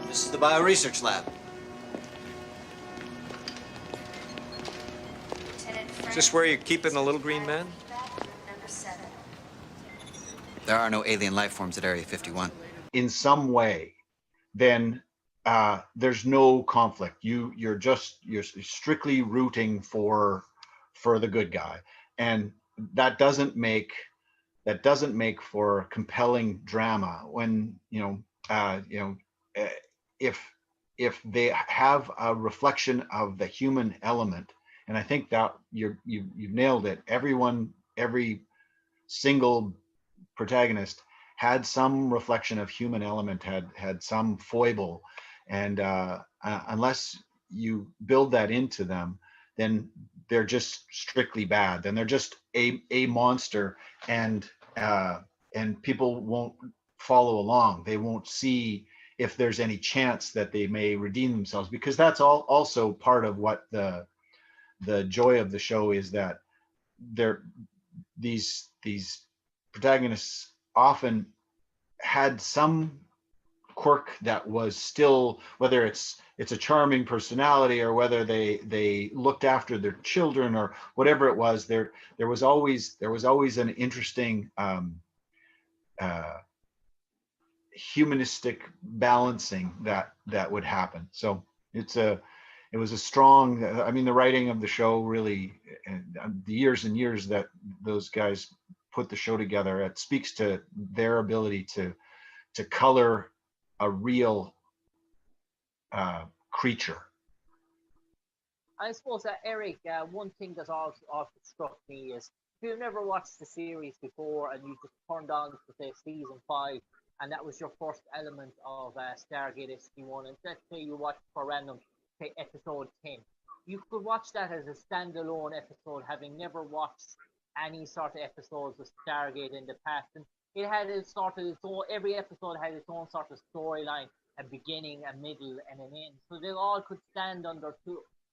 This is the bioresearch lab. Is this where you're keeping the little green man? There are no alien life forms at Area 51. In some way, then there's no conflict. You're strictly rooting for the good guy, and that doesn't make for compelling drama when if they have a reflection of the human element. And I think that you've nailed it. Every single protagonist had some reflection of human element, had some foible, and unless you build that into them, then they're just strictly bad. Then they're just a monster, and people won't follow along. They won't see if there's any chance that they may redeem themselves, because that's also part of what the joy of the show is, that these protagonists often had some quirk that was still, whether it's a charming personality, or whether they looked after their children, or whatever it was, there was always an interesting humanistic balancing that would happen. So it was a strong, I mean, the writing of the show really, the years and years that those guys put the show together, it speaks to their ability to color a real creature. I suppose that Eric, one thing that also struck me is, if you've never watched the series before and you just turned on to say season 5, and that was your first element of Stargate SG1, and let's say you watched for random, say episode 10, you could watch that as a standalone episode, having never watched any sort of episodes of Stargate in the past. And it had its own, every episode had its own sort of storyline, a beginning, a middle, and an end. So they all could stand on their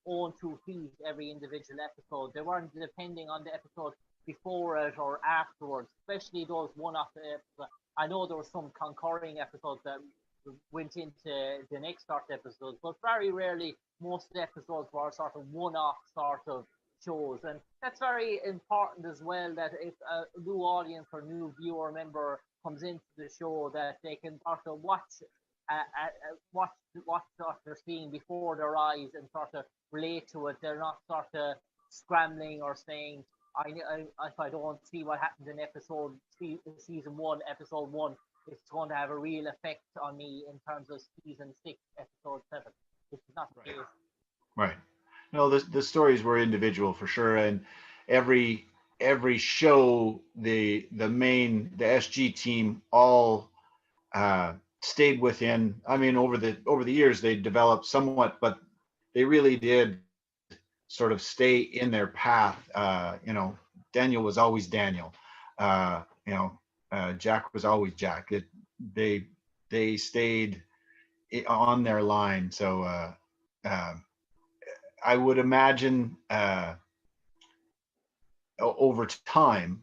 own 2 feet, every individual episode. They weren't depending on the episode before it or afterwards, especially those one-off episodes. I know there were some concurring episodes that went into the next sort of episodes, but very rarely most of the episodes were sort of one-off sort of shows. And that's very important as well, that if a new audience or new viewer member comes into the show, that they can sort of watch what they're seeing before their eyes and sort of relate to it. They're not sort of scrambling or saying, if I don't see what happened in season 1, episode 1, it's going to have a real effect on me in terms of season 6, episode 7, which is not the case. Right. No, the stories were individual for sure, and every show, the SG team all stayed within. I mean, over the years they developed somewhat, but they really did sort of stay in their path. Daniel was always Daniel. Jack was always Jack. They stayed on their line. So I would imagine over time,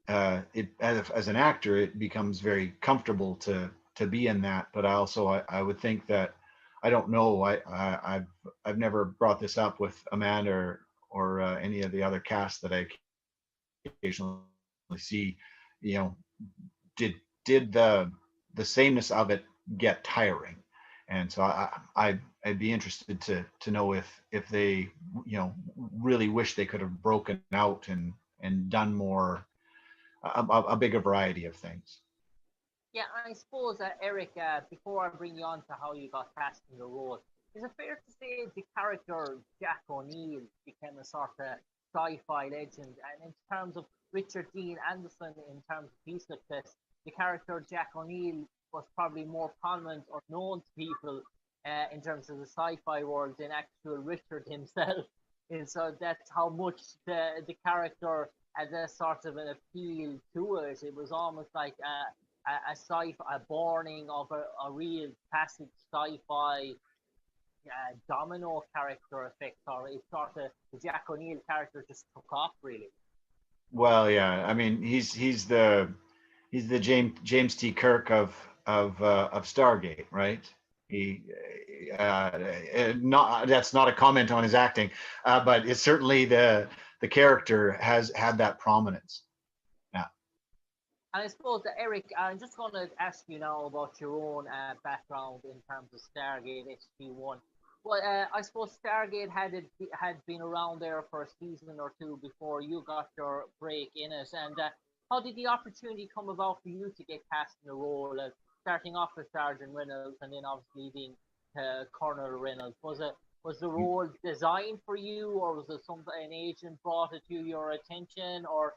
as an actor, it becomes very comfortable to be in that. But I would think that, I don't know, I've never brought this up with Amanda or any of the other cast that I occasionally see. Did the sameness of it get tiring? And so I'd be interested to know if they really wish they could have broken out and done more, a bigger variety of things. Yeah, I suppose, Eric, before I bring you on to how you got cast in the role, is it fair to say the character Jack O'Neill became a sort of sci-fi legend? And in terms of Richard Dean Anderson, in terms of his success, the character Jack O'Neill was probably more prominent or known to people in terms of the sci-fi world than actual Richard himself. And so that's how much the character had a sort of an appeal to it. It was almost like a borning of a real classic sci-fi domino character effect, or it sort of, the Jack O'Neill character just took off really. Well, yeah, I mean, he's the James T. Kirk of Stargate, right? He, not that's not a comment on his acting, but it's certainly the character has had that prominence. Yeah. And I suppose that Eric, I'm just going to ask you now about your own background in terms of Stargate SG1. Well, I suppose Stargate had been around there for a season or two before you got your break in it. And how did the opportunity come about for you to get cast in the role of starting off with Sergeant Reynolds and then obviously leading to Colonel Reynolds? Was the role designed for you, or was it something an agent brought it to your attention, or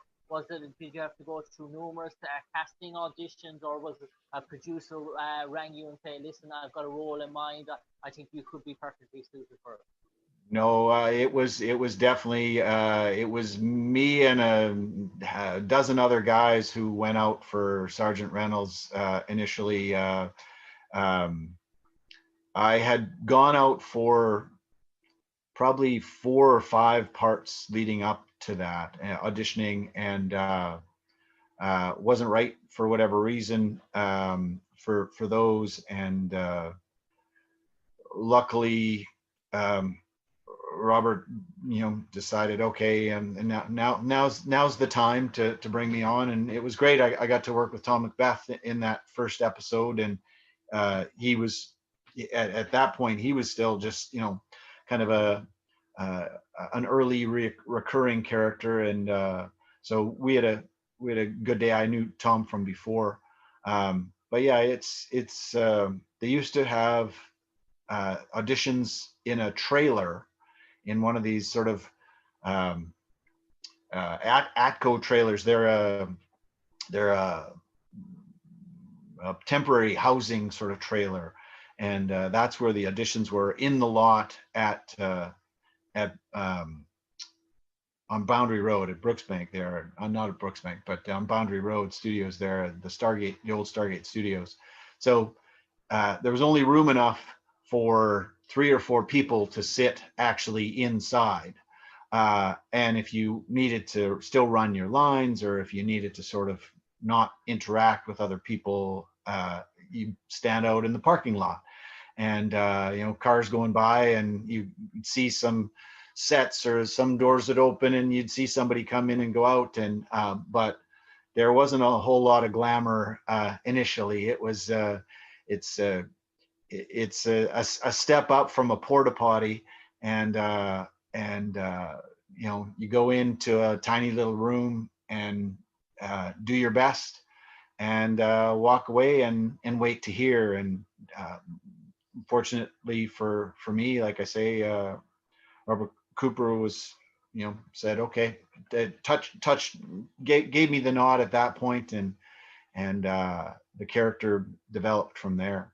did you have to go through numerous casting auditions, or was it a producer rang you and say, "Listen, I've got a role in mind. I think you could be perfectly suited for it"? No, it was definitely it was me and a dozen other guys who went out for Sergeant Reynolds initially. I had gone out for probably 4 or 5 parts leading up to that, auditioning, and wasn't right for whatever reason for those. And luckily, Robert, decided, okay, and now's the time to bring me on, and it was great. I got to work with Tom McBeath in that first episode, and he was at that point he was still just kind of an early recurring character, and so we had a good day. I knew Tom from before, but yeah, it's they used to have auditions in a trailer in one of these sort of Atco trailers. They're a temporary housing sort of trailer, and that's where the auditions were, in the lot at on Boundary Road at Brooksbank there. Not at Brooksbank, but on Boundary Road Studios there, the old Stargate Studios. So there was only room enough for 3 or 4 people to sit actually inside. And if you needed to still run your lines, or if you needed to sort of not interact with other people, you stand out in the parking lot, and cars going by, and you see some sets or some doors that open, and you'd see somebody come in and go out, and but there wasn't a whole lot of glamour initially. It was it's a step up from a porta potty, and you go into a tiny little room and do your best, and walk away and wait to hear. And fortunately for me, like I say, Robert Cooper was said, okay, gave me the nod at that point, and the character developed from there.